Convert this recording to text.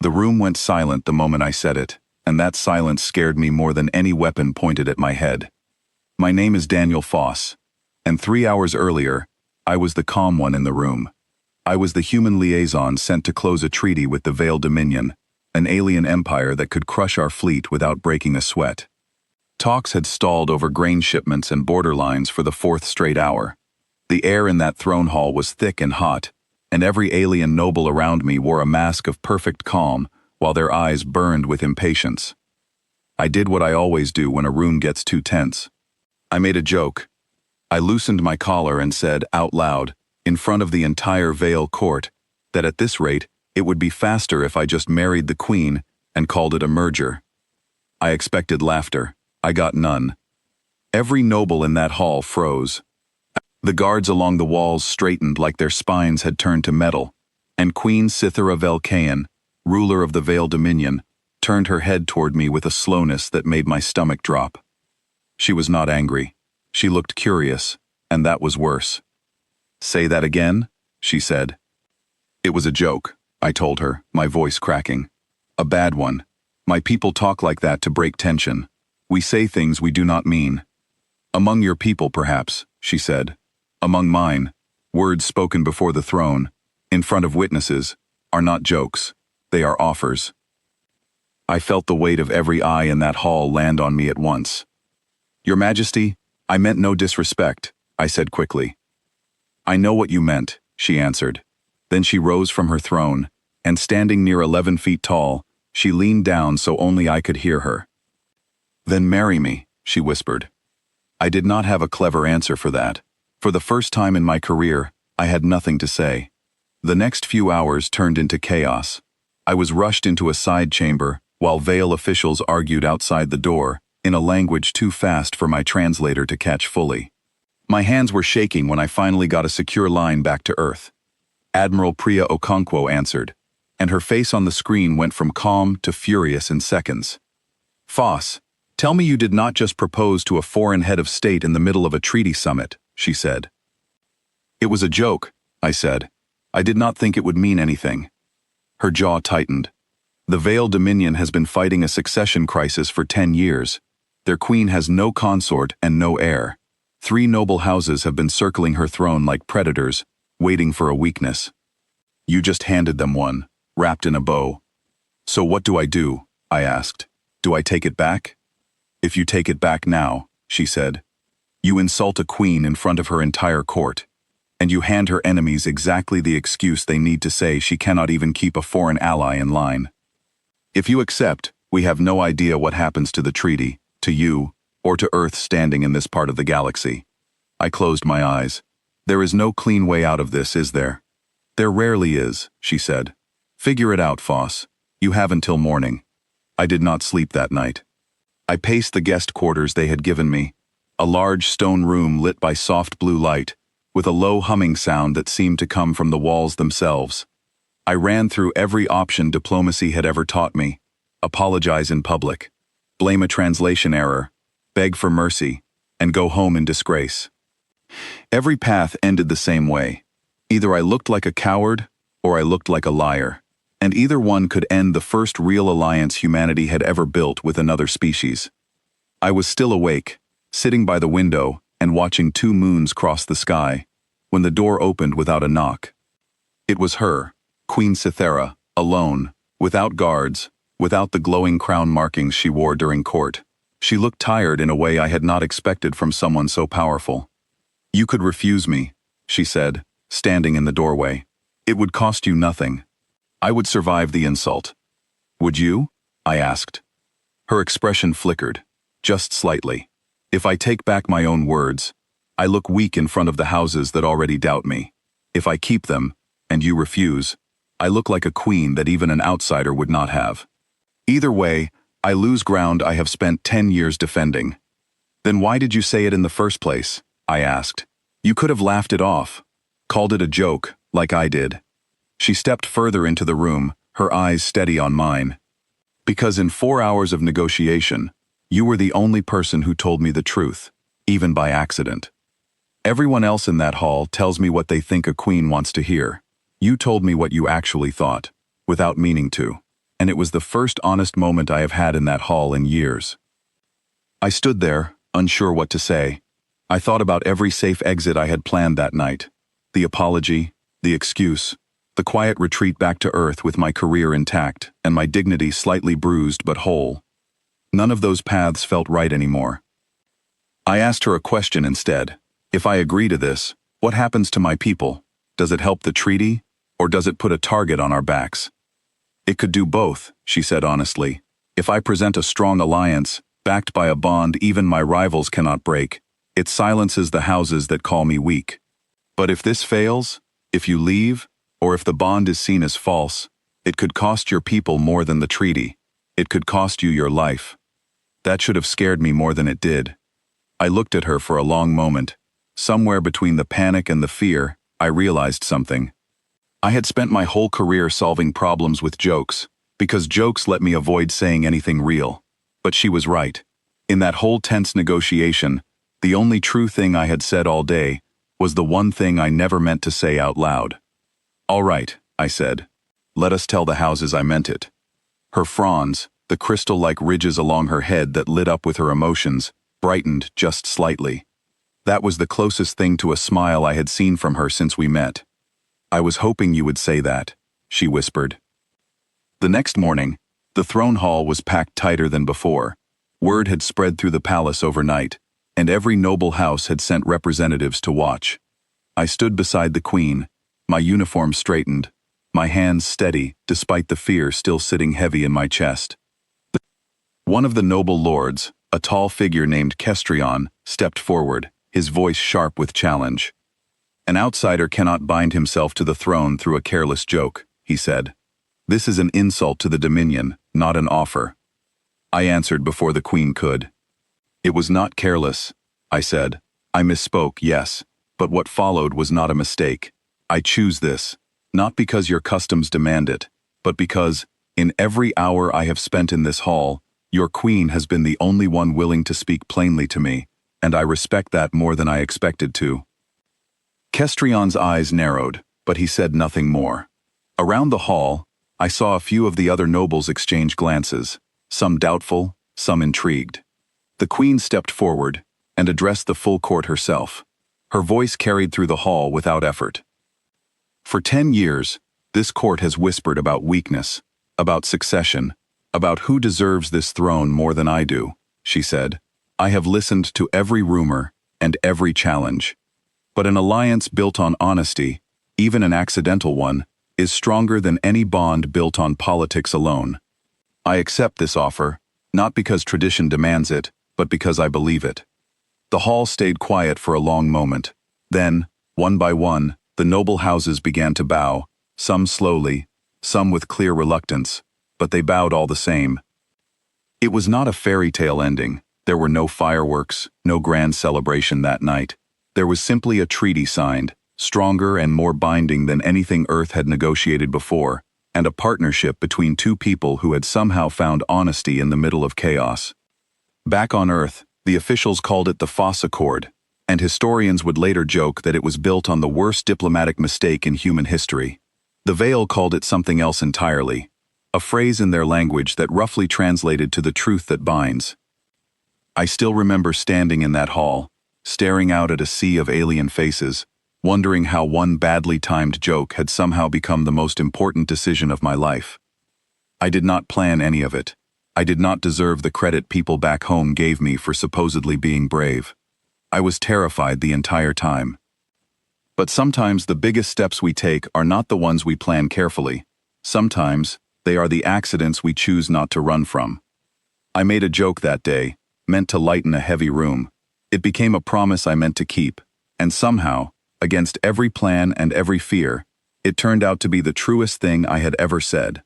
The room went silent the moment I said it, and that silence scared me more than any weapon pointed at my head. My name is Daniel Foss, and 3 hours earlier, I was the calm one in the room. I was the human liaison sent to close a treaty with the Veiled Dominion, an alien empire that could crush our fleet without breaking a sweat. Talks had stalled over grain shipments and border lines for the 4th straight hour. The air in that throne hall was thick and hot, and every alien noble around me wore a mask of perfect calm while their eyes burned with impatience. I did what I always do when a room gets too tense. I made a joke. I loosened my collar and said out loud, in front of the entire Veil court, that at this rate it would be faster if I just married the queen and called it a merger. I expected laughter. I got none. Every noble in that hall froze. The guards along the walls straightened like their spines had turned to metal, and Queen Cythera Velcaen, ruler of the Veiled Dominion, turned her head toward me with a slowness that made my stomach drop. She was not angry. She looked curious, and that was worse. "Say that again?" she said. "It was a joke," I told her, my voice cracking. "A bad one. My people talk like that to break tension. We say things we do not mean." "Among your people, perhaps," she said. "Among mine, words spoken before the throne, in front of witnesses, are not jokes. They are offers." I felt the weight of every eye in that hall land on me at once. "Your Majesty, I meant no disrespect," I said quickly. "I know what you meant," she answered. Then she rose from her throne, and standing near 11 feet tall, she leaned down so only I could hear her. "Then marry me," she whispered. I did not have a clever answer for that. For the first time in my career, I had nothing to say. The next few hours turned into chaos. I was rushed into a side chamber, while Veil officials argued outside the door, in a language too fast for my translator to catch fully. My hands were shaking when I finally got a secure line back to Earth. Admiral Priya Okonkwo answered, and her face on the screen went from calm to furious in seconds. "Foss, tell me you did not just propose to a foreign head of state in the middle of a treaty summit," she said. "It was a joke," I said. "I did not think it would mean anything." Her jaw tightened. "The Veiled Dominion has been fighting a succession crisis for 10 years. Their queen has no consort and no heir. 3 noble houses have been circling her throne like predators, waiting for a weakness. You just handed them one, wrapped in a bow. So what do I do?" I asked. "Do I take it back?" "If you take it back now," she said, "you insult a queen in front of her entire court, and you hand her enemies exactly the excuse they need to say she cannot even keep a foreign ally in line. If you accept, we have no idea what happens to the treaty, to you, or to Earth standing in this part of the galaxy." I closed my eyes. "There is no clean way out of this, is there?" "There rarely is," she said. "Figure it out, Foss. You have until morning." I did not sleep that night. I paced the guest quarters they had given me, a large stone room lit by soft blue light, with a low humming sound that seemed to come from the walls themselves. I ran through every option diplomacy had ever taught me: apologize in public, blame a translation error, beg for mercy, and go home in disgrace. Every path ended the same way. Either I looked like a coward, or I looked like a liar, and either one could end the first real alliance humanity had ever built with another species. I was still awake, sitting by the window and watching 2 moons cross the sky, when the door opened without a knock. It was her, Queen Cythera, alone, without guards, without the glowing crown markings she wore during court. She looked tired in a way I had not expected from someone so powerful. "You could refuse me," she said, standing in the doorway. "It would cost you nothing. I would survive the insult." "Would you?" I asked. Her expression flickered, just slightly. "If I take back my own words, I look weak in front of the houses that already doubt me. If I keep them, and you refuse, I look like a queen that even an outsider would not have. Either way, I lose ground I have spent 10 years defending." "Then why did you say it in the first place?" I asked. "You could have laughed it off, called it a joke, like I did." She stepped further into the room, her eyes steady on mine. "Because in 4 hours of negotiation, you were the only person who told me the truth, even by accident. Everyone else in that hall tells me what they think a queen wants to hear. You told me what you actually thought, without meaning to. and it was the first honest moment I have had in that hall in years. I stood there, unsure what to say. I thought about every safe exit I had planned that night. The apology, the excuse, the quiet retreat back to Earth with my career intact and my dignity slightly bruised but whole. None of those paths felt right anymore. I asked her a question instead. If I agree to this, what happens to my people? Does it help the treaty, or does it put a target on our backs? It could do both, she said honestly. If I present a strong alliance, backed by a bond even my rivals cannot break, it silences the houses that call me weak. But if this fails, if you leave, or if the bond is seen as false, it could cost your people more than the treaty. It could cost you your life. That should have scared me more than it did. I looked at her for a long moment. Somewhere between the panic and the fear, I realized something. I had spent my whole career solving problems with jokes, because jokes let me avoid saying anything real. But she was right. In that whole tense negotiation, the only true thing I had said all day was the one thing I never meant to say out loud. All right, I said. Let us tell the houses I meant it. Her fronds, the crystal-like ridges along her head that lit up with her emotions, brightened just slightly. That was the closest thing to a smile I had seen from her since we met. I was hoping you would say that, she whispered. The next morning, the throne hall was packed tighter than before. Word had spread through the palace overnight, and every noble house had sent representatives to watch. I stood beside the queen, my uniform straightened, my hands steady despite the fear still sitting heavy in my chest. One of the noble lords, a tall figure named Kestrion, stepped forward, his voice sharp with challenge. An outsider cannot bind himself to the throne through a careless joke, he said. This is an insult to the Dominion, not an offer. I answered before the queen could. It was not careless, I said. I misspoke, yes, but what followed was not a mistake. I choose this, not because your customs demand it, but because, in every hour I have spent in this hall, your queen has been the only one willing to speak plainly to me, and I respect that more than I expected to. Kestrion's eyes narrowed, but he said nothing more. Around the hall, I saw a few of the other nobles exchange glances, some doubtful, some intrigued. The queen stepped forward and addressed the full court herself. Her voice carried through the hall without effort. For 10 years, this court has whispered about weakness, about succession, about who deserves this throne more than I do, she said. I have listened to every rumor and every challenge. But an alliance built on honesty, even an accidental one, is stronger than any bond built on politics alone. I accept this offer, not because tradition demands it, but because I believe it. The hall stayed quiet for a long moment. Then, one by one, the noble houses began to bow, some slowly, some with clear reluctance, but they bowed all the same. It was not a fairy tale ending. There were no fireworks, no grand celebration that night. There was simply a treaty signed, stronger and more binding than anything Earth had negotiated before, and a partnership between two people who had somehow found honesty in the middle of chaos. Back on Earth, the officials called it the Foss Accord, and historians would later joke that it was built on the worst diplomatic mistake in human history. The Veil called it something else entirely, a phrase in their language that roughly translated to the truth that binds. I still remember standing in that hall, staring out at a sea of alien faces, wondering how one badly timed joke had somehow become the most important decision of my life. I did not plan any of it. I did not deserve the credit people back home gave me for supposedly being brave. I was terrified the entire time. But sometimes the biggest steps we take are not the ones we plan carefully. Sometimes they are the accidents we choose not to run from. I made a joke that day, meant to lighten a heavy room. It became a promise I meant to keep, and somehow, against every plan and every fear, it turned out to be the truest thing I had ever said.